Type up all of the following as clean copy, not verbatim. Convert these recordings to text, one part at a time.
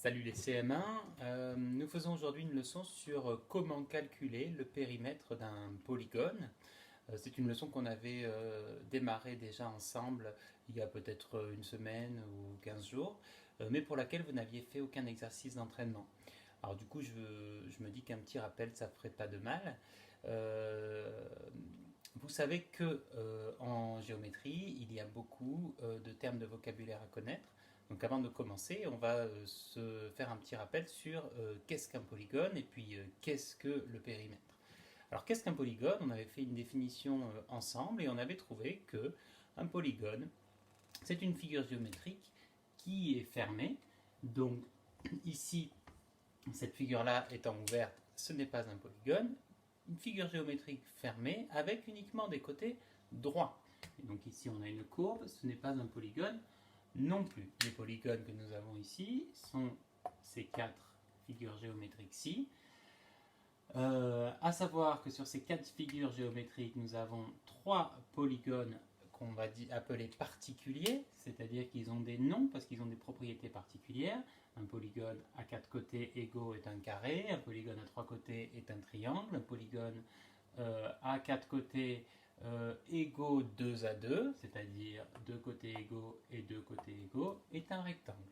Salut les CM1, nous faisons aujourd'hui une leçon sur comment calculer le périmètre d'un polygone. C'est une leçon qu'on avait démarrée déjà ensemble il y a peut-être une semaine ou 15 jours, mais pour laquelle vous n'aviez fait aucun exercice d'entraînement. Alors du coup, je me dis qu'un petit rappel, ça ne ferait pas de mal. Vous savez que en géométrie, il y a beaucoup de termes de vocabulaire à connaître. Donc avant de commencer, on va se faire un petit rappel sur qu'est-ce qu'un polygone et puis qu'est-ce que le périmètre. Alors qu'est-ce qu'un polygone? On avait fait une définition ensemble et on avait trouvé que un polygone, c'est une figure géométrique qui est fermée. Donc ici, cette figure-là étant ouverte, ce n'est pas un polygone. Une figure géométrique fermée avec uniquement des côtés droits. Et donc ici on a une courbe, ce n'est pas un polygone non plus. Les polygones que nous avons ici sont ces quatre figures géométriques-ci. À savoir que sur ces quatre figures géométriques, nous avons trois polygones qu'on va appeler particuliers, c'est-à-dire qu'ils ont des noms parce qu'ils ont des propriétés particulières. Un polygone à quatre côtés égaux est un carré, un polygone à trois côtés est un triangle, un polygone à quatre côtés égaux 2 à 2, c'est-à-dire deux côtés égaux et deux côtés égaux, est un rectangle.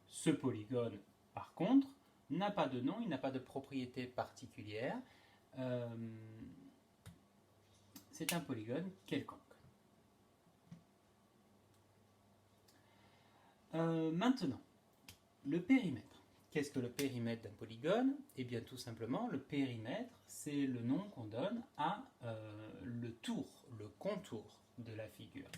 Ce polygone, par contre, n'a pas de nom, il n'a pas de propriété particulière. Euh, c'est un polygone quelconque. Maintenant, le périmètre. Qu'est-ce que le périmètre d'un polygone? Eh bien, tout simplement, le périmètre, c'est le nom qu'on donne à le tour, le contour de la figure.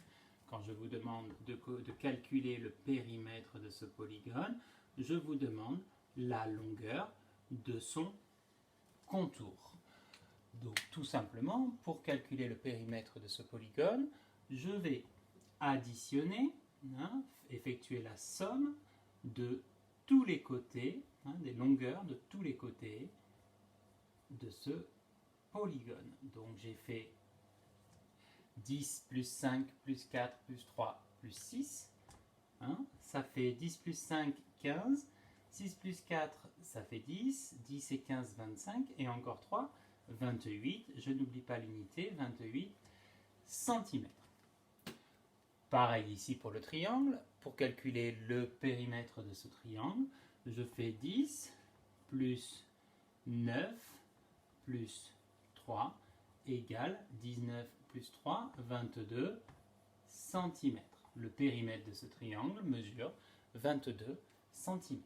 Quand je vous demande de calculer le périmètre de ce polygone, je vous demande la longueur de son contour. Donc, tout simplement, pour calculer le périmètre de ce polygone, je vais additionner, effectuer la somme de tous les côtés, des longueurs de tous les côtés de ce polygone. Donc j'ai fait 10 plus 5 plus 4 plus 3 plus 6. Ça fait 10 plus 5, 15. 6 plus 4, ça fait 10. 10 et 15, 25. Et encore 3, 28. Je n'oublie pas l'unité, 28 cm. Pareil ici pour le triangle. Pour calculer le périmètre de ce triangle, je fais 10 plus 9 plus 3 égale 19 plus 3, 22 cm. Le périmètre de ce triangle mesure 22 cm.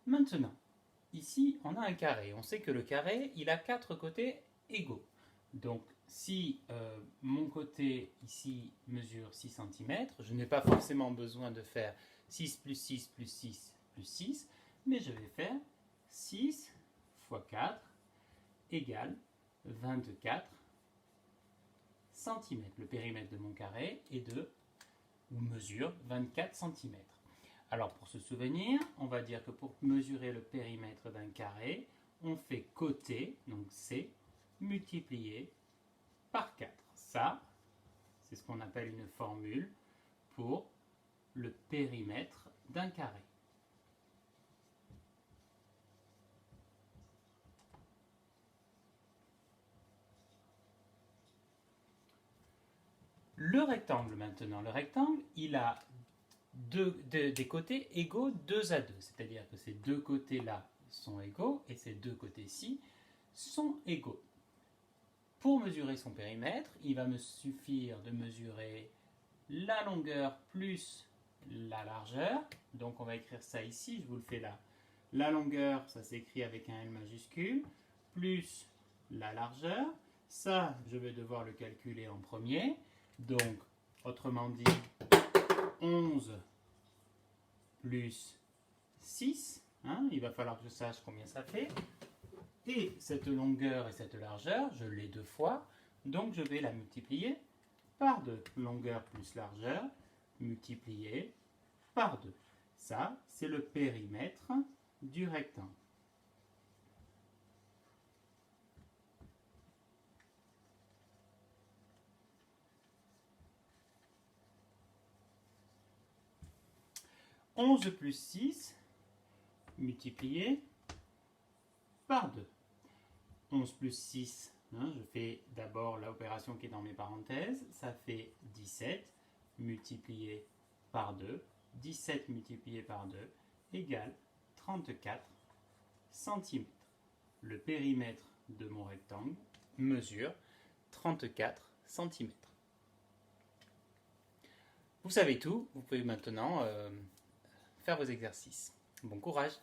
Maintenant, ici, on a un carré. On sait que le carré, il a quatre côtés égaux. Donc, si mon côté ici mesure 6 cm, je n'ai pas forcément besoin de faire 6 plus 6 plus 6 plus 6, mais je vais faire 6 fois 4 égale 24 cm. Le périmètre de mon carré est ou mesure 24 cm. Alors pour se souvenir, on va dire que pour mesurer le périmètre d'un carré, on fait côté, donc C, multiplié par 4. Ça, c'est ce qu'on appelle une formule pour le périmètre d'un carré. Le rectangle maintenant, le rectangle, il a des côtés égaux 2 à 2, c'est-à-dire que ces deux côtés-là sont égaux et ces deux côtés-ci sont égaux. Pour mesurer son périmètre, il va me suffire de mesurer la longueur plus la largeur. Donc on va écrire ça ici, je vous le fais là. La longueur, ça s'écrit avec un L majuscule, plus la largeur. Ça, je vais devoir le calculer en premier. Donc, autrement dit, 11 plus 6. Il va falloir que je sache combien ça fait. Et cette longueur et cette largeur, je l'ai deux fois. Donc, je vais la multiplier par 2. Longueur plus largeur multiplié par 2. Ça, c'est le périmètre du rectangle. « 11 plus 6, multiplié par 2. 11 plus 6, hein, je fais d'abord l'opération qui est dans mes parenthèses, ça fait 17 multiplié par 2. 17 multiplié par 2 égale 34 cm. Le périmètre de mon rectangle mesure 34 cm. Vous savez tout, vous pouvez maintenant faire vos exercices. Bon courage!